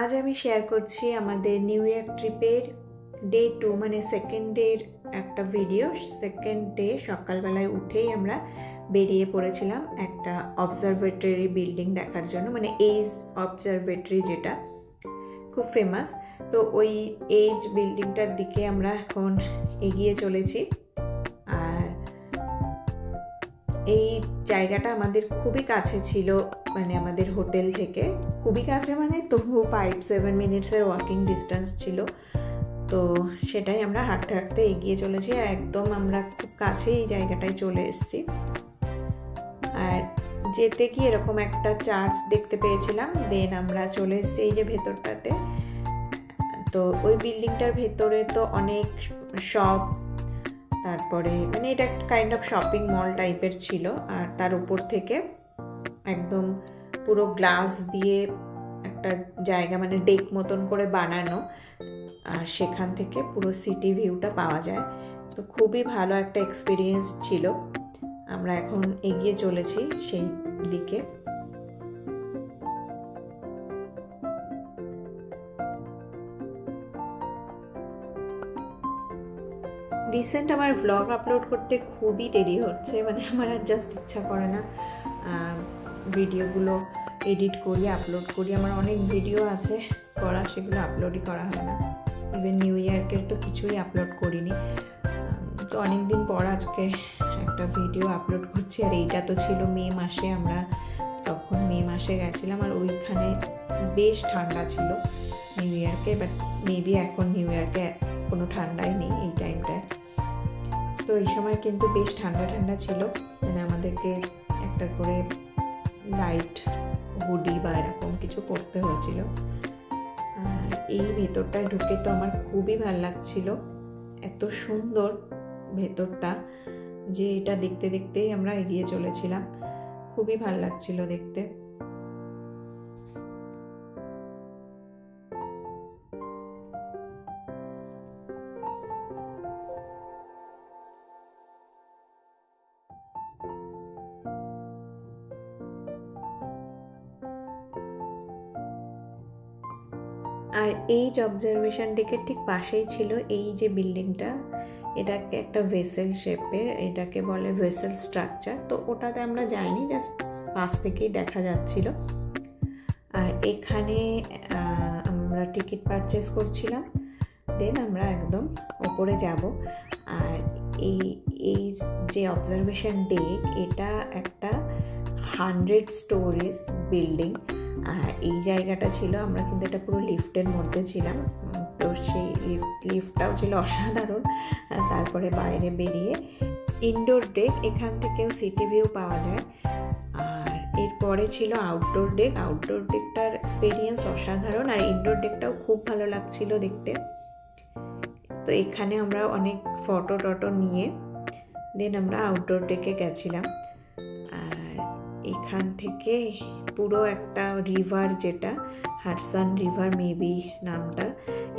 आज আমি শেয়ার করছি আমাদের নিউ ইয়ার ট্রিপের ডে 2 মানে সেকেন্ড ডের একটা ভিডিও। সেকেন্ড ডে সকালবেলায় উঠেই আমরা বেরিয়ে পড়েছিলাম একটা অবজারভেটরি বিল্ডিং দেখার জন্য, মানে এইজ অবজারভেটরি, যেটা খুব ফেমাস। তো ওই এইজ বিল্ডিংটার দিকে আমরা এখন এগিয়ে চলেছি। আর এই জায়গাটা আমাদের খুবই কাছে ছিল, মানে আমাদের হোটেল থেকে খুবই কাছে, মানে তবুও 5-7 মিনিটসের ওয়াকিং ডিস্টেন্স ছিল। তো সেটাই আমরা হাঁটতে হাঁটতে এগিয়ে চলেছি, আর একদম আমরা খুব কাছে এই জায়গাটায় চলে এসেছি। আর যেতে কি এরকম একটা চার্চ দেখতে পেয়েছিলাম, দেন আমরা চলে এসেছি এই যে ভেতরটাতে। তো ওই বিল্ডিংটার ভেতরে তো অনেক শপ, তারপরে মানে এটা একটা কাইন্ড অফ শপিং মল টাইপের ছিল। আর তার উপর থেকে একদম পুরো গ্লাস দিয়ে একটা জায়গা, মানে ডেক মতন করে বানানো, আর সেখান থেকে পুরো সিটি ভিউটা পাওয়া যায়। তো খুবই ভালো একটা এক্সপিরিয়েন্স ছিল। আমরা এখন এগিয়ে চলেছি সেই দিকে। রিসেন্ট আমার ভ্লগ আপলোড করতে খুবই দেরি হচ্ছে, মানে আমার আর জাস্ট ইচ্ছা করে না ভিডিওগুলো এডিট করি আপলোড করি। আমার অনেক ভিডিও আছে করা, সেগুলো আপলোডই করা হয় না। ইভেন নিউ ইয়ারকের তো কিছুই আপলোড করিনি। তো অনেক দিন পর আজকে একটা ভিডিও আপলোড করছি। আর এইটা তো ছিল মে মাসে, আমরা তখন মে মাসে গেছিলাম, আর ওইখানে বেশ ঠান্ডা ছিল নিউ ইয়ারকে। বাট মেবি এখন নিউ ইয়ারকে কোনো ঠান্ডাই নেই এই টাইমটায়। তো এই সময় কিন্তু বেশ ঠান্ডা ঠান্ডা ছিল, মানে আমাদেরকে একটা করে লাইট হুডি বা এরকম কিছু পরতে হয়েছিল। আর এই ভেতরটায় ঢুকে তো আমার খুবই ভালো লাগছিল, এত সুন্দর ভেতরটা যে এটা দেখতে দেখতেই আমরা এগিয়ে চলেছিলাম। খুবই ভালো লাগছিল দেখতে। আর এই অবজারভেশন ডেকের ঠিক পাশেই ছিল এই যে বিল্ডিংটা, এটাকে একটা ভেসেল শেপের, এটাকে বলে ভেসেল স্ট্রাকচার। তো ওটাতে আমরা যাইনি, জাস্ট পাশ থেকেই দেখা যাচ্ছিল। আর এখানে আমরা টিকিট পারচেস করছিলাম, দেন আমরা একদম ওপরে যাব। আর এই যে অবজারভেশন ডেক, এটা একটা 100 স্টোরিজ বিল্ডিং। আর এই জায়গাটা ছিল, আমরা কিন্তু এটা পুরো লিফটের মধ্যে ছিলাম। তো সেই লিফটটাও ছিল অসাধারণ। তারপরে বাইরে বেরিয়ে ইনডোর ডেক, এখান থেকেও সিটি ভিউ পাওয়া যায়। আর এরপরে ছিল আউটডোর ডেক। আউটডোর ডেকটার এক্সপিরিয়েন্স অসাধারণ, আর ইনডোর ডেকটাও খুব ভালো লাগছিল দেখতে। তো এখানে আমরা অনেক ফটো টটো নিয়ে দেন আমরা আউটডোর ডেকে গেছিলাম। আর এখান থেকে পুরো একটা রিভার, যেটা হাডসন রিভার মেবি নামটা,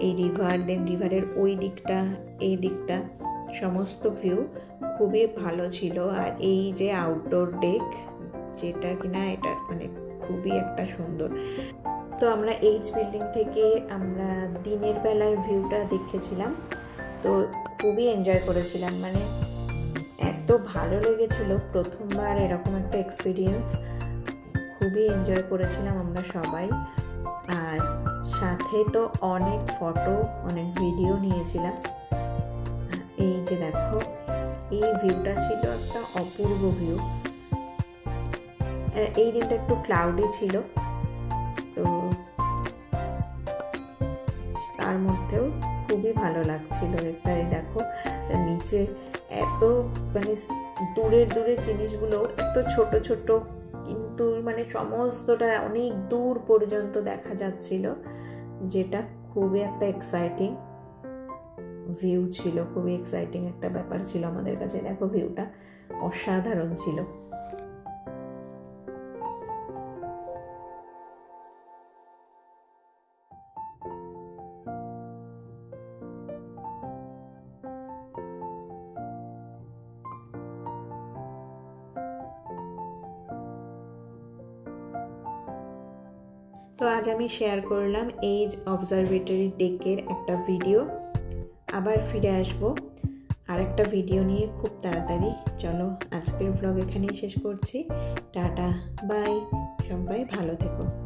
এই রিভার, দেন রিভারের ওই দিকটা এই দিকটা সমস্ত ভিউ খুবই ভালো ছিল। আর এই যে আউটডোর ডেক, যেটা কিনা এটা মানে খুবই একটা সুন্দর। তো আমরা এইচ বিল্ডিং থেকে আমরা দিনের বেলার ভিউটা দেখেছিলাম, তো খুবই এনজয় করেছিলাম। মানে এত ভালো লেগেছিল, প্রথমবার এরকম একটা এক্সপিরিয়েন্স। খুবই এনজয় করেছিলাম আমরা সবাই। আর সাথে তো অনেক ফটো, অনেক ভিডিও নিয়েছিলাম। এই যে দেখো, এই ভিউটা ছিল একটা অপূর্ব ভিউ। এই দিনটা একটু ক্লাউডি ছিল, তো তার মধ্যেও খুবই ভালো লাগছিল দেখতে। দেখো নিচে এত মানে দূরের দূরের জিনিসগুলো এত ছোট ছোট, কিন্তু মানে সমস্তটা অনেক দূর পর্যন্ত দেখা যাচ্ছিল, যেটা খুবই একটা এক্সাইটিং ভিউ ছিল। খুবই এক্সাইটিং একটা ব্যাপার ছিল আমাদের কাছে। দেখো ভিউটা অসাধারণ ছিল। তো আজ আমি শেয়ার করলাম এইজ অবজারভেটরি ডেকের একটা ভিডিও। আবার ফিরে আসবো আর একটা ভিডিও নিয়ে খুব তাড়াতাড়ি। চলো আজকের ব্লগ এখানেই শেষ করছি। টাটা, বাই, সবাই ভালো থেকো।